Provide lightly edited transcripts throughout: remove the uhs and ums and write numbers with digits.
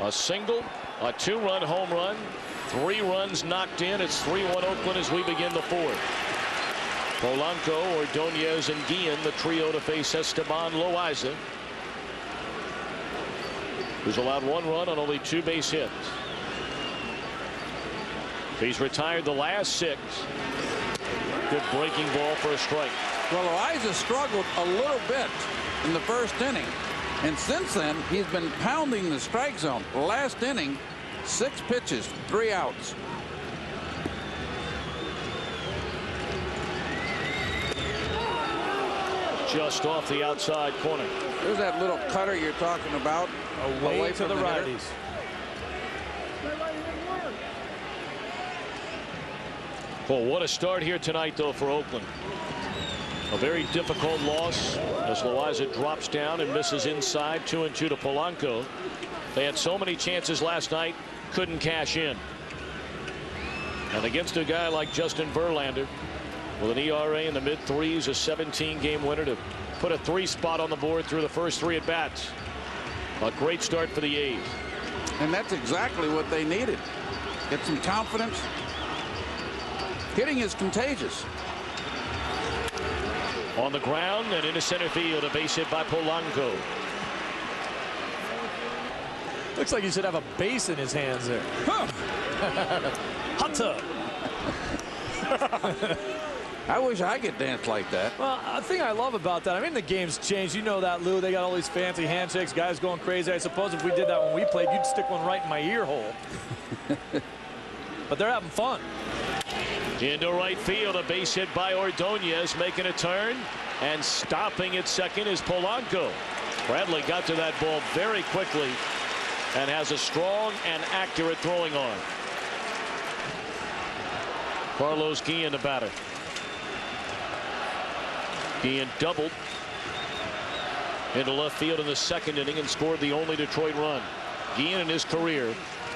A single, a 2-run home run, 3 runs knocked in. It's 3-1 Oakland as we begin the 4th. Polanco, Ordonez, and Guillen, the trio to face Esteban Loaiza, who's allowed 1 run on only 2 base hits. He's retired the last 6. Good breaking ball for a strike. Well, Loaiza struggled a little bit in the first inning, and since then he's been pounding the strike zone. Last inning, 6 pitches, 3 outs. Just off the outside corner. There's that little cutter you're talking about. Away to the righties. Well, what a start here tonight, though, for Oakland. A very difficult loss as Loaiza drops down and misses inside. 2-2 to Polanco. They had so many chances last night, couldn't cash in. And against a guy like Justin Verlander, with an ERA in the mid-3s, a 17-game winner to put a 3 spot on the board through the first 3 at-bats. A great start for the A's. And that's exactly what they needed. Get some confidence. Hitting is contagious. On the ground and into center field, a base hit by Polanco. Looks like he should have a base in his hands there. Huh. Hot tub. I wish I could dance like that. Well, the thing I love about that, I mean, the game's changed. You know that, Lou. They got all these fancy handshakes, guys going crazy. I suppose if we did that when we played, you'd stick one right in my ear hole. But they're having fun. Into right field, a base hit by Ordonez, making a turn, and stopping at second is Polanco. Bradley got to that ball very quickly and has a strong and accurate throwing arm. Carlos Guillen, the batter. Guillen doubled into left field in the 2nd inning and scored the only Detroit run. Guillen in his career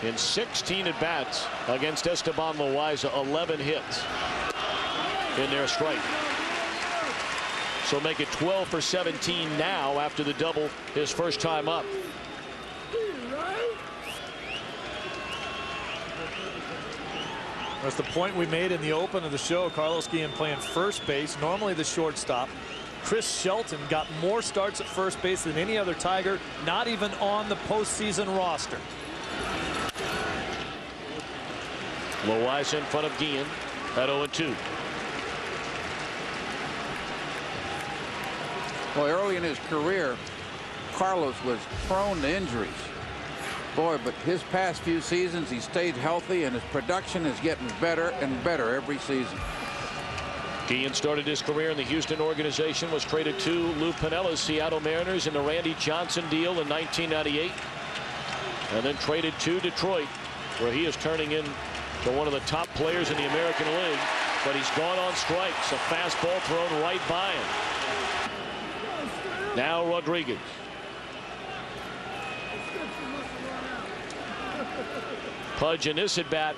in 16 at-bats against Esteban Loaiza, 11 hits in their strike. So make it 12 for 17 now after the double his first time up. That's the point we made in the open of the show. Carlos Guillen playing first base, normally the shortstop. Chris Shelton got more starts at first base than any other Tiger, not even on the postseason roster. Loaiza in front of Guillen at 0-2. Well, early in his career, Carlos was prone to injuries. Boy, but his past few seasons, he stayed healthy, and his production is getting better and better every season. Guillen started his career in the Houston organization, was traded to Lou Piniella's Seattle Mariners in the Randy Johnson deal in 1998, and then traded to Detroit, where he is turning into one of the top players in the American League. But he's gone on strikes. A fastball thrown right by him. Now Rodriguez. Pudge in this at bat,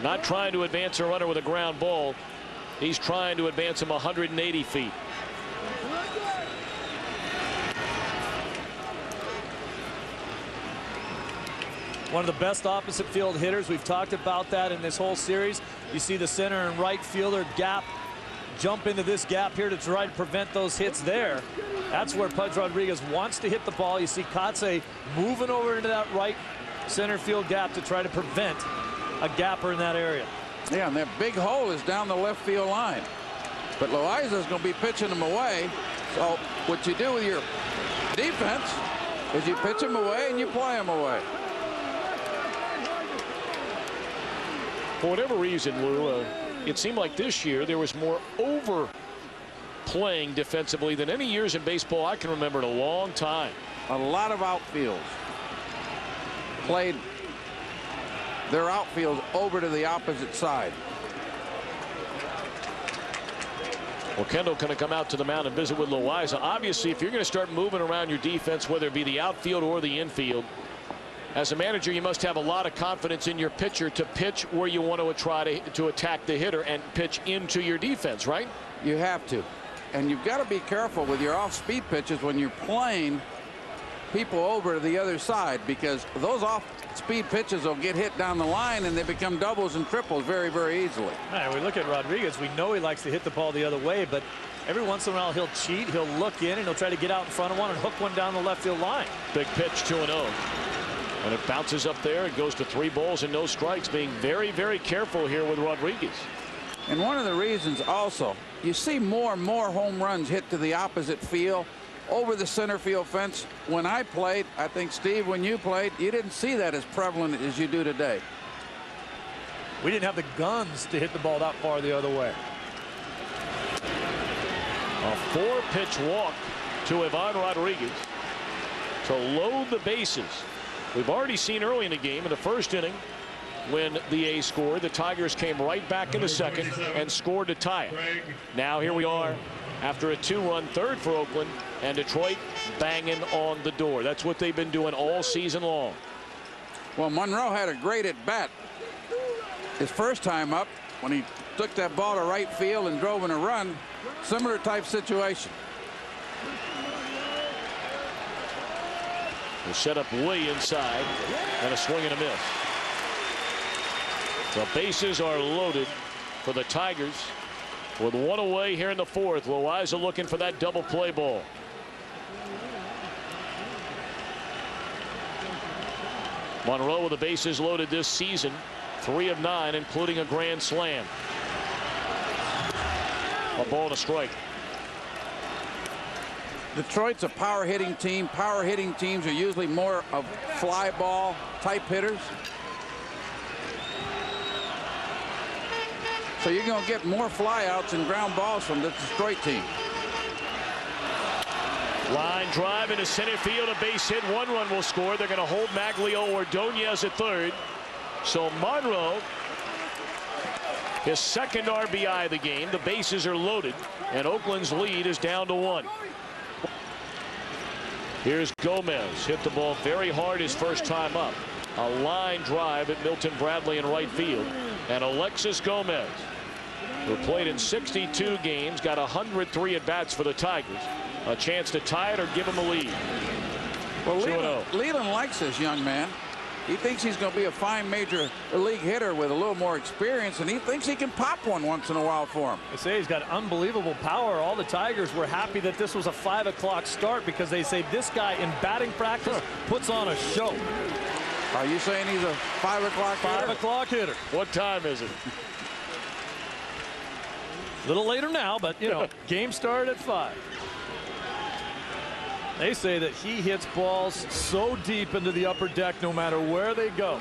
not trying to advance a runner with a ground ball. He's trying to advance him 180 feet. One of the best opposite field hitters. We've talked about that in this whole series. You see the center and right fielder gap jump into this gap here to try to prevent those hits there. That's where Pudge Rodriguez wants to hit the ball. You see Kotze moving over into that right center field gap to try to prevent a gapper in that area. Yeah, and that big hole is down the left field line. But Loaiza is going to be pitching him away. So what you do with your defense is you pitch him away and you play him away. For whatever reason, Lou, it seemed like this year there was more overplaying defensively than any years in baseball I can remember in a long time. A lot of outfields played their outfield over to the opposite side. Well, Kendall going to come out to the mound and visit with Loaiza. Obviously, if you're going to start moving around your defense, whether it be the outfield or the infield, as a manager, you must have a lot of confidence in your pitcher to pitch where you want to try to attack the hitter and pitch into your defense, right? You have to. And you've got to be careful with your off-speed pitches when you're playing people over to the other side, because those off-speed pitches will get hit down the line and they become doubles and triples very, very easily. All right, we look at Rodriguez. We know he likes to hit the ball the other way, but every once in a while he'll cheat. He'll look in and he'll try to get out in front of one and hook one down the left field line. Big pitch, 2-0. And it bounces up there. It goes to 3 balls and no strikes, being very, very careful here with Rodriguez. And one of the reasons also, you see more and more home runs hit to the opposite field, over the center field fence. When I played, I think, Steve, when you played, you didn't see that as prevalent as you do today. We didn't have the guns to hit the ball that far the other way. A 4-pitch walk to Ivan Rodriguez to load the bases. We've already seen early in the game, in the first inning, when the A's scored, the Tigers came right back in the second and scored to tie it. Now here we are after a 2-run third for Oakland, and Detroit banging on the door. That's what they've been doing all season long. Well, Monroe had a great at bat his first time up when he took that ball to right field and drove in a run. Similar type situation. We'll set up way inside, and a swing and a miss. The bases are loaded for the Tigers with 1 away here in the 4th. Loaiza looking for that double play ball. Monroe with the bases loaded this season, 3 of 9, including a grand slam. A ball and a strike. Detroit's a power hitting team. Power hitting teams are usually more of fly ball type hitters. So you're going to get more flyouts and ground balls from the Detroit team. Line drive into center field, a base hit, 1 run will score. They're going to hold Maglio Ordonez at third. So Monroe, his 2nd RBI of the game. The bases are loaded, and Oakland's lead is down to 1. Here's Gomez. Hit the ball very hard his first time up. A line drive at Milton Bradley in right field. And Alexis Gomez, who played in 62 games, got 103 at-bats for the Tigers. A chance to tie it or give him a lead. Well, Leland likes this young man. He thinks he's going to be a fine major league hitter with a little more experience, and he thinks he can pop one once in a while for him. They say he's got unbelievable power. All the Tigers were happy that this was a 5 o'clock start, because they say this guy in batting practice puts on a show. Are you saying he's a 5 o'clock hitter? 5 o'clock hitter. What time is it? A little later now, but, you know, game started at 5. They say that he hits balls so deep into the upper deck no matter where they go.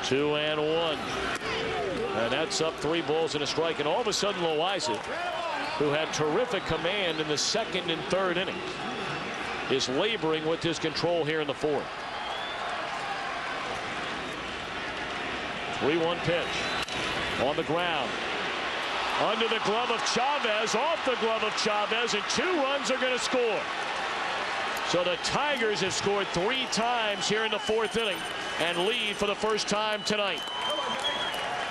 2-1. And that's up 3 balls and a strike. And all of a sudden, Loaiza, who had terrific command in the 2nd and 3rd innings, is laboring with his control here in the 4th. 3-1 pitch. On the ground. Under the glove of Chavez, off the glove of Chavez, and 2 runs are going to score. So the Tigers have scored 3 times here in the 4th inning and lead for the first time tonight.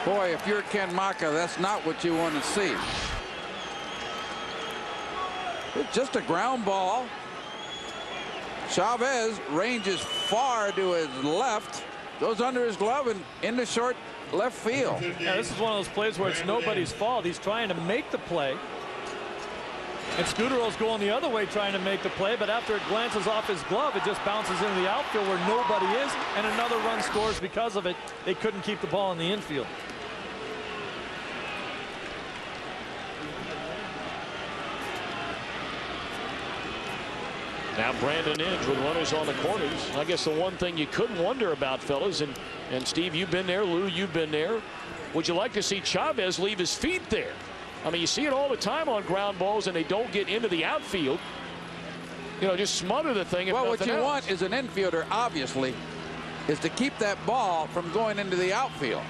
Boy, if you're Ken Maka, that's not what you want to see. It's just a ground ball. Chavez ranges far to his left, goes under his glove and into short left field. Yeah, this is one of those plays where it's nobody's fault. He's trying to make the play, and Scudero's going the other way trying to make the play, but after it glances off his glove, it just bounces into the outfield where nobody is, and another run scores because of it. They couldn't keep the ball in the infield. Now Brandon Inge with runners on the corners. I guess the one thing you couldn't wonder about, fellas, and Steve, you've been there, Lou, you've been there. Would you like to see Chavez leave his feet there? I mean, you see it all the time on ground balls, and they don't get into the outfield. You know, just smother the thing. Well, what you want is an infielder, obviously, is to keep that ball from going into the outfield.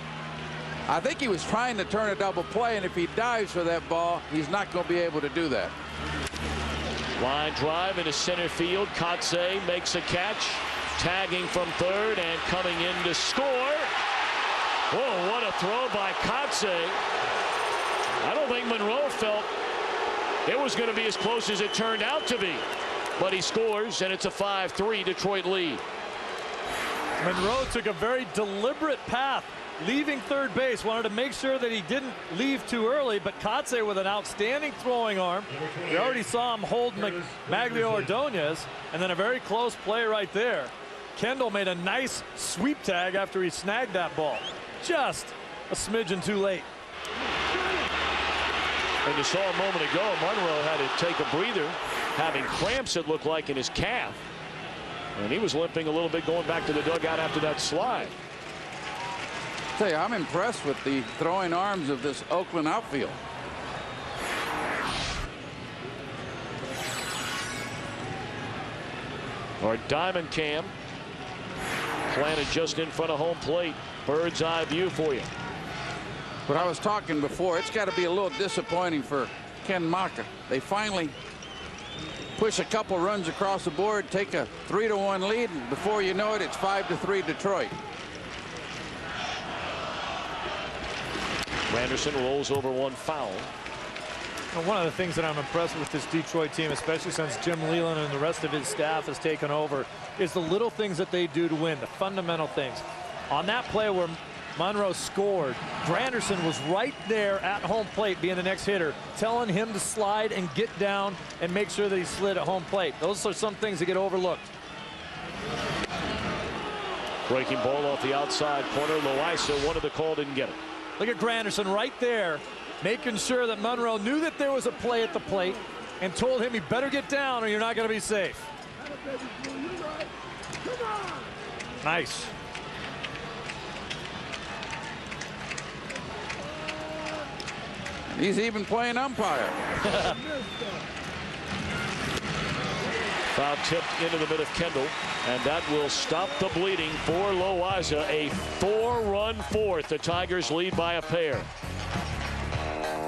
I think he was trying to turn a double play, and if he dives for that ball, he's not going to be able to do that. Line drive into center field. Kotze makes a catch. Tagging from third and coming in to score. Whoa, what a throw by Kotze. I don't think Monroe felt it was going to be as close as it turned out to be. but he scores, and it's a 5-3 Detroit lead. Monroe took a very deliberate path leaving third base, wanted to make sure that he didn't leave too early, but Kotze with an outstanding throwing arm. We already saw him hold Maglio Ordonez, and then a very close play right there. Kendall made a nice sweep tag after he snagged that ball. Just a smidgen too late. And you saw a moment ago, Monroe had to take a breather, having cramps, it looked like, in his calf. And he was limping a little bit going back to the dugout after that slide. I tell you, I'm impressed with the throwing arms of this Oakland outfield. Our diamond cam planted just in front of home plate. Bird's eye view for you. But I was talking before, it's got to be a little disappointing for Ken Maka. They finally push a couple runs across the board, take a 3-1 lead, and before you know it, it's 5-3 Detroit. Granderson rolls over one foul. And one of the things that I'm impressed with this Detroit team, especially since Jim Leland and the rest of his staff has taken over, is the little things that they do to win, the fundamental things. On that play where Monroe scored, Granderson was right there at home plate being the next hitter, telling him to slide and get down and make sure that he slid at home plate. Those are some things that get overlooked. Breaking ball off the outside corner. Loaiza wanted the call, didn't get it. Look at Granderson right there, making sure that Monroe knew that there was a play at the plate and told him he better get down or you're not going to be safe. Nice. He's even playing umpire. Foul tipped into the mid of Kendall, and that will stop the bleeding for Loaiza. A 4-run fourth. The Tigers lead by a pair.